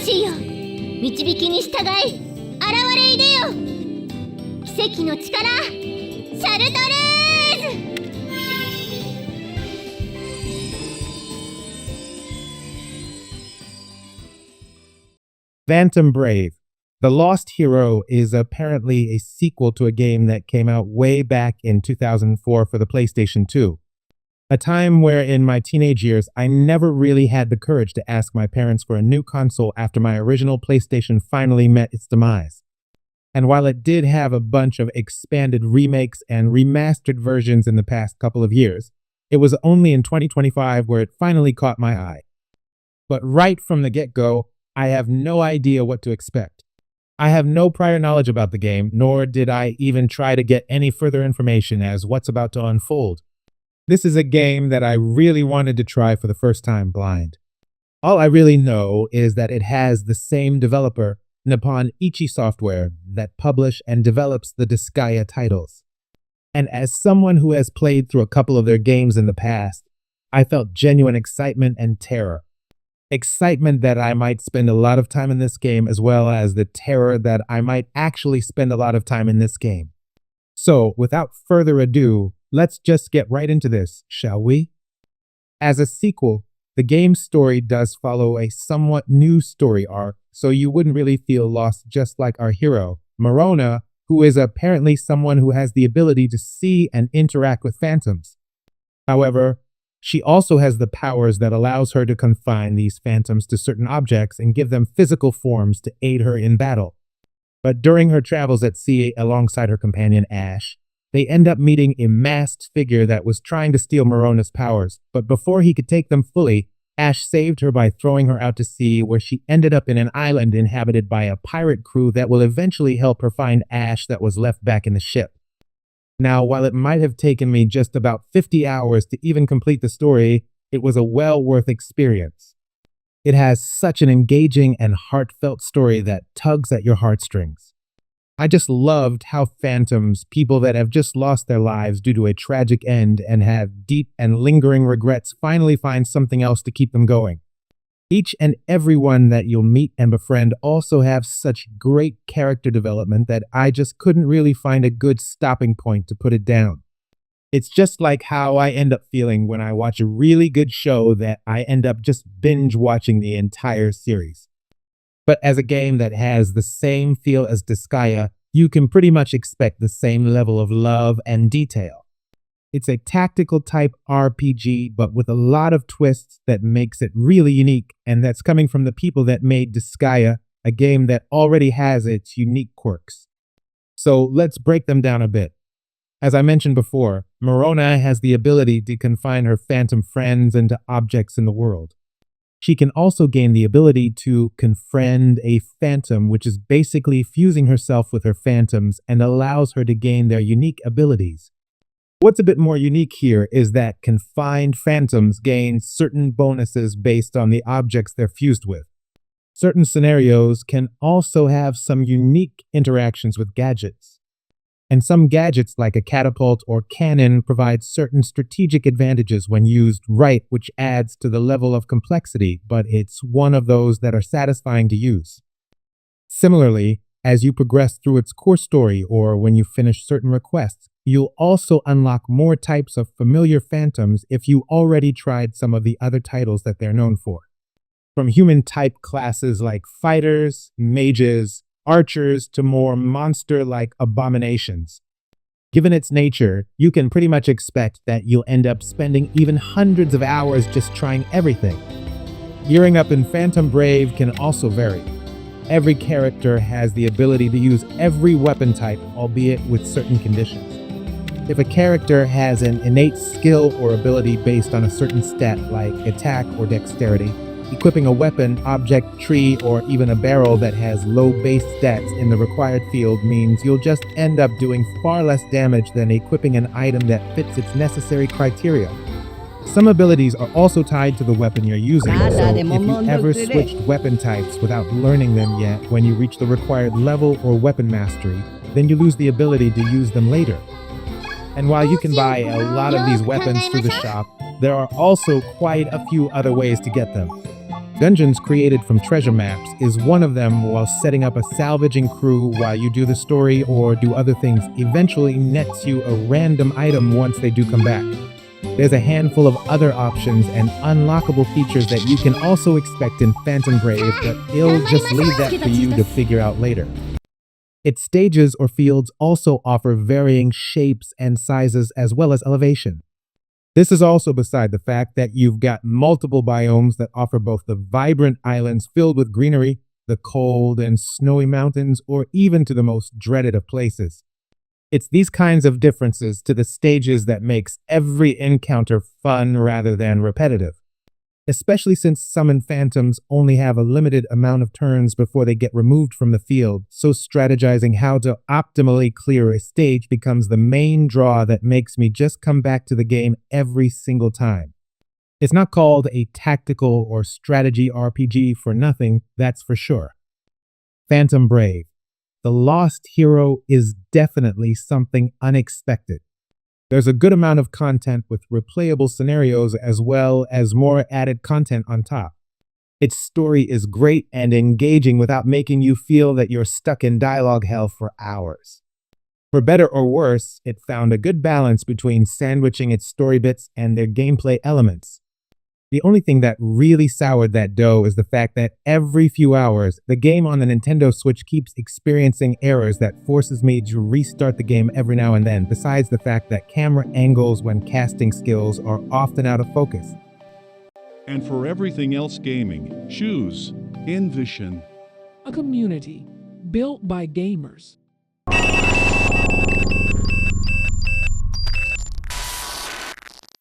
魂よ、導きに従い現れいでよ。奇跡の力、シャルトレーズ。Phantom Brave. The Lost Hero is apparently a sequel to a game that came out way back in 2004 for the PlayStation 2. A time where in my teenage years, I never really had the courage to ask my parents for a new console after my original PlayStation finally met its demise. And while it did have a bunch of expanded remakes and remastered versions in the past couple of years, it was only in 2025 where it finally caught my eye. But right from the get-go, I have no idea what to expect. I have no prior knowledge about the game, nor did I even try to get any further information as what's about to unfold. This is a game that I really wanted to try for the first time blind. All I really know is that it has the same developer, Nippon Ichi Software, that publish and develops the Disgaea titles. And as someone who has played through a couple of their games in the past, I felt genuine excitement and terror. Excitement that I might spend a lot of time in this game, as well as the terror that I might actually spend a lot of time in this game. So, without further ado, let's just get right into this, shall we? As a sequel, the game's story does follow a somewhat new story arc, so you wouldn't really feel lost, just like our hero, Marona, who is apparently someone who has the ability to see and interact with phantoms. However, she also has the powers that allows her to confine these phantoms to certain objects and give them physical forms to aid her in battle. But during her travels at sea alongside her companion Ash, they end up meeting a masked figure that was trying to steal Marona's powers. But before he could take them fully, Ash saved her by throwing her out to sea, where she ended up in an island inhabited by a pirate crew that will eventually help her find Ash that was left back in the ship. Now, while it might have taken me just about 50 hours to even complete the story, it was a well-worth experience. It has such an engaging and heartfelt story that tugs at your heartstrings. I just loved how phantoms, people that have just lost their lives due to a tragic end and have deep and lingering regrets, finally find something else to keep them going. Each and every one that you'll meet and befriend also have such great character development that I just couldn't really find a good stopping point to put it down. It's just like how I end up feeling when I watch a really good show that I end up just binge watching the entire series. But as a game that has the same feel as Disgaea, you can pretty much expect the same level of love and detail. It's a tactical type RPG, but with a lot of twists that makes it really unique, and that's coming from the people that made Disgaea, a game that already has its unique quirks. So let's break them down a bit. As I mentioned before, Marona has the ability to confine her phantom friends into objects in the world. She can also gain the ability to confriend a phantom, which is basically fusing herself with her phantoms and allows her to gain their unique abilities. What's a bit more unique here is that confined phantoms gain certain bonuses based on the objects they're fused with. Certain scenarios can also have some unique interactions with gadgets. And some gadgets like a catapult or cannon provide certain strategic advantages when used right, which adds to the level of complexity, but it's one of those that are satisfying to use. Similarly, as you progress through its core story or when you finish certain quests, you'll also unlock more types of familiar phantoms if you already tried some of the other titles that they're known for. From human-type classes like fighters, mages, archers, to more monster-like abominations. Given its nature, you can pretty much expect that you'll end up spending even hundreds of hours just trying everything. Gearing up in Phantom Brave can also vary. Every character has the ability to use every weapon type, albeit with certain conditions. If a character has an innate skill or ability based on a certain stat like attack or dexterity, equipping a weapon, object, tree, or even a barrel that has low base stats in the required field means you'll just end up doing far less damage than equipping an item that fits its necessary criteria. Some abilities are also tied to the weapon you're using, so if you ever switched weapon types without learning them yet when you reach the required level or weapon mastery, then you lose the ability to use them later. And while you can buy a lot of these weapons through the shop, there are also quite a few other ways to get them. Dungeons created from treasure maps is one of them, while setting up a salvaging crew while you do the story or do other things eventually nets you a random item once they do come back. There's a handful of other options and unlockable features that you can also expect in Phantom Brave, but I'll just leave that for you to figure out later. Its stages or fields also offer varying shapes and sizes as well as elevation. This is also beside the fact that you've got multiple biomes that offer both the vibrant islands filled with greenery, the cold and snowy mountains, or even to the most dreaded of places. It's these kinds of differences to the stages that makes every encounter fun rather than repetitive, especially since summon phantoms only have a limited amount of turns before they get removed from the field, so strategizing how to optimally clear a stage becomes the main draw that makes me just come back to the game every single time. It's not called a tactical or strategy RPG for nothing, that's for sure. Phantom Brave. The Lost Hero is definitely something unexpected. There's a good amount of content with replayable scenarios as well as more added content on top. Its story is great and engaging without making you feel that you're stuck in dialogue hell for hours. For better or worse, it found a good balance between sandwiching its story bits and their gameplay elements. The only thing that really soured that dough is the fact that every few hours, the game on the Nintendo Switch keeps experiencing errors that forces me to restart the game every now and then, besides the fact that camera angles when casting skills are often out of focus. And for everything else gaming, choose Envision. A community built by gamers.